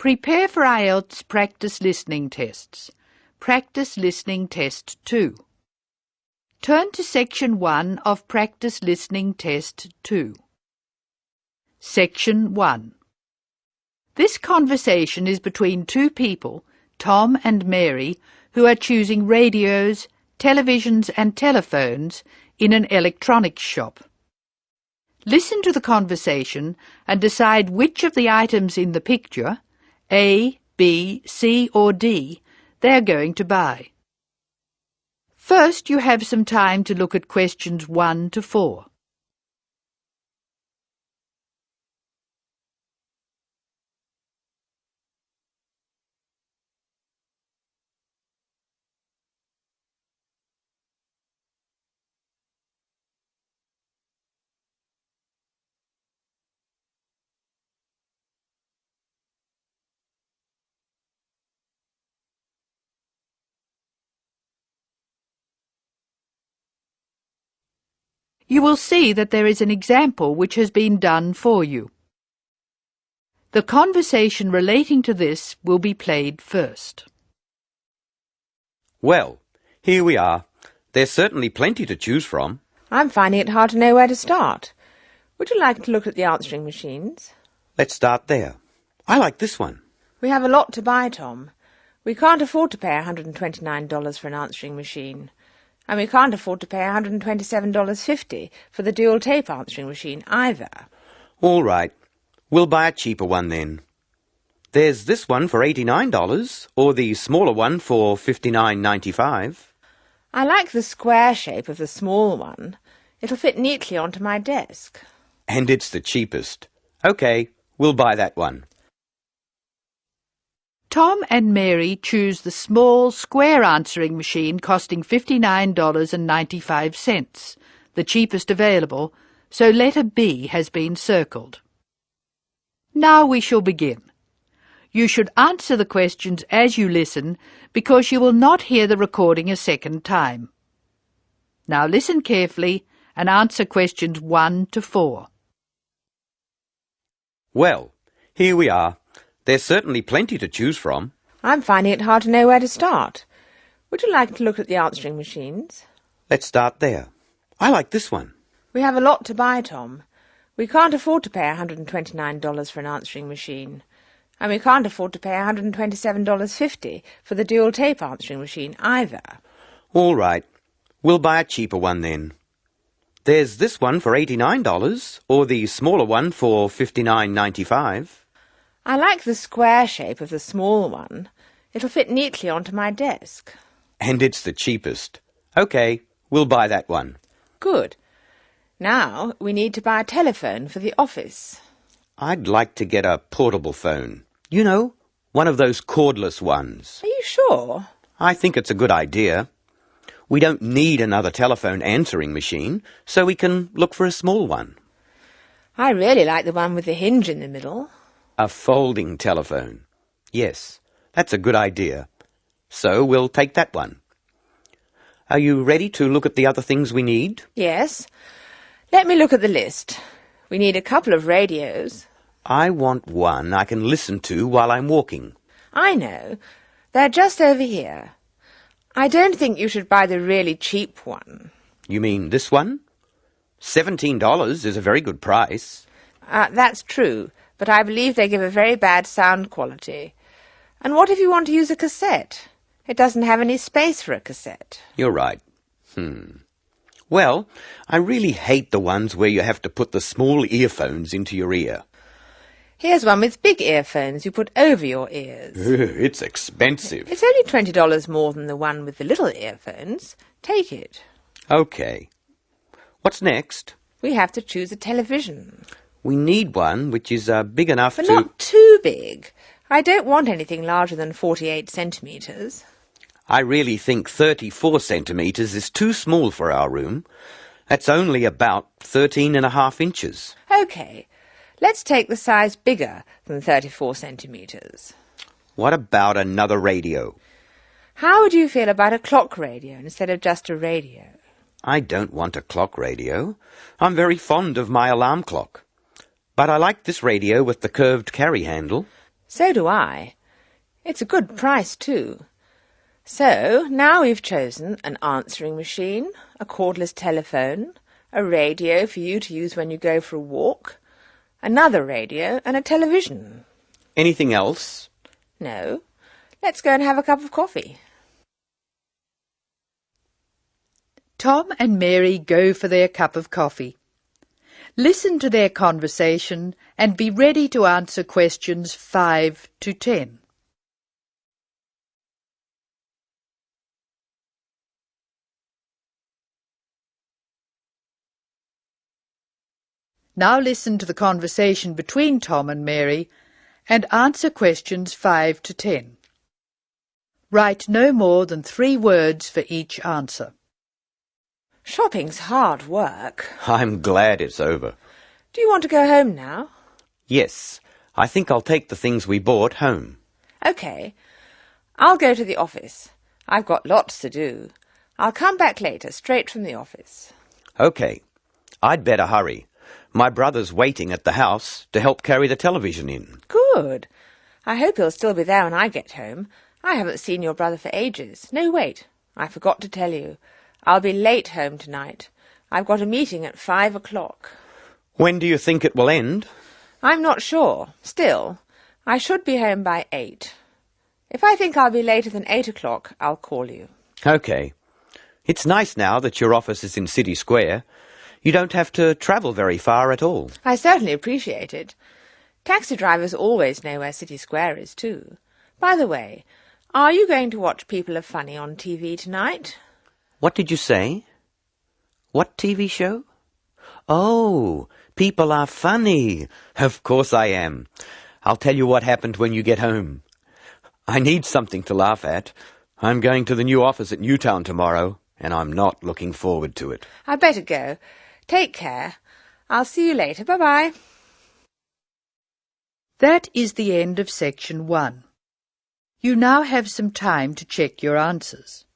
Prepare for IELTS practice listening tests. Practice listening test 2. Turn to Section 1 of Practice Listening Test 2. Section 1. This conversation is between two people, Tom and Mary, who are choosing radios, televisions and telephones in an electronics shop. Listen to the conversation and decide which of the items in the picture, A, B, C or D, they're going to buy. First, you have some time to look at questions 1 to 4. You will see that there is an example which has been done for you. The conversation relating to this will be played first. Well, here we are. There's certainly plenty to choose from. I'm finding it hard to know where to start. Would you like to look at the answering machines? Let's start there. I like this one. We have a lot to buy, Tom. We can't afford to pay $129 for an answering machine. And we can't afford to pay $127.50 for the dual tape answering machine either. All right. We'll buy a cheaper one then. There's this one for $89, or the smaller one for $59.95. I like the square shape of the small one. It'll fit neatly onto my desk. And it's the cheapest. OK, we'll buy that one. Tom and Mary choose the small square answering machine costing $59.95, the cheapest available, so letter B has been circled. Now we shall begin. You should answer the questions as you listen because you will not hear the recording a second time. Now listen carefully and answer questions 1 to 4. Well, here we are. There's certainly plenty to choose from. I'm finding it hard to know where to start. Would you like to look at the answering machines? Let's start there. I like this one. We have a lot to buy, Tom. We can't afford to pay $129 for an answering machine. And we can't afford to pay $127.50 for the dual tape answering machine either. All right. We'll buy a cheaper one then. There's this one for $89, or the smaller one for $59.95. I like the square shape of the small one. It'll fit neatly onto my desk. And it's the cheapest. OK, we'll buy that one. Good. Now we need to buy a telephone for the office. I'd like to get a portable phone. You know, one of those cordless ones. Are you sure? I think it's a good idea. We don't need another telephone answering machine, so we can look for a small one. I really like the one with the hinge in the middle. A folding telephone. Yes, that's a good idea. So we'll take that one. Are you ready to look at the other things we need? Yes. Let me look at the list. We need a couple of radios. I want one I can listen to while I'm walking. I know. They're just over here. I don't think you should buy the really cheap one. You mean this one? $17 is a very good price. That's true, but I believe they give a very bad sound quality. And what if you want to use a cassette? It doesn't have any space for a cassette. You're right. Well, I really hate the ones where you have to put the small earphones into your ear. Here's one with big earphones you put over your ears. It's expensive. It's only $20 more than the one with the little earphones. Take it. OK. What's next? We have to choose a television. We need one which is big enough But to... not too big. I don't want anything larger than 48 centimetres. I really think 34 centimetres is too small for our room. That's only about 13.5 inches. OK. Let's take the size bigger than 34 centimetres. What about another radio? How would you feel about a clock radio instead of just a radio? I don't want a clock radio. I'm very fond of my alarm clock. But I like this radio with the curved carry handle. So do I. It's a good price, too. So, now we've chosen an answering machine, a cordless telephone, a radio for you to use when you go for a walk, another radio, and a television. Anything else? No. Let's go and have a cup of coffee. Tom and Mary go for their cup of coffee. Listen to their conversation and be ready to answer questions 5 to 10. Now listen to the conversation between Tom and Mary and answer questions 5 to 10. Write no more than 3 words for each answer. Shopping's hard work. I'm glad it's over. Do you want to go home now? Yes, I think I'll take the things we bought home. OK. I'll go to the office. I've got lots to do. I'll come back later, straight from the office. OK. I'd better hurry. My brother's waiting at the house to help carry the television in. Good. I hope he'll still be there when I get home. I haven't seen your brother for ages. No, wait. I forgot to tell you. I'll be late home tonight. I've got a meeting at 5 o'clock. When do you think it will end? I'm not sure. Still, I should be home by 8. If I think I'll be later than 8 o'clock, I'll call you. OK. It's nice now that your office is in City Square. You don't have to travel very far at all. I certainly appreciate it. Taxi drivers always know where City Square is, too. By the way, are you going to watch People Are Funny on TV tonight? What did you say? What TV show? Oh, People Are Funny. Of course I am. I'll tell you what happened when you get home. I need something to laugh at. I'm going to the new office at Newtown tomorrow, and I'm not looking forward to it. I'd better go. Take care. I'll see you later. Bye-bye. That is the end of section 1. You now have some time to check your answers.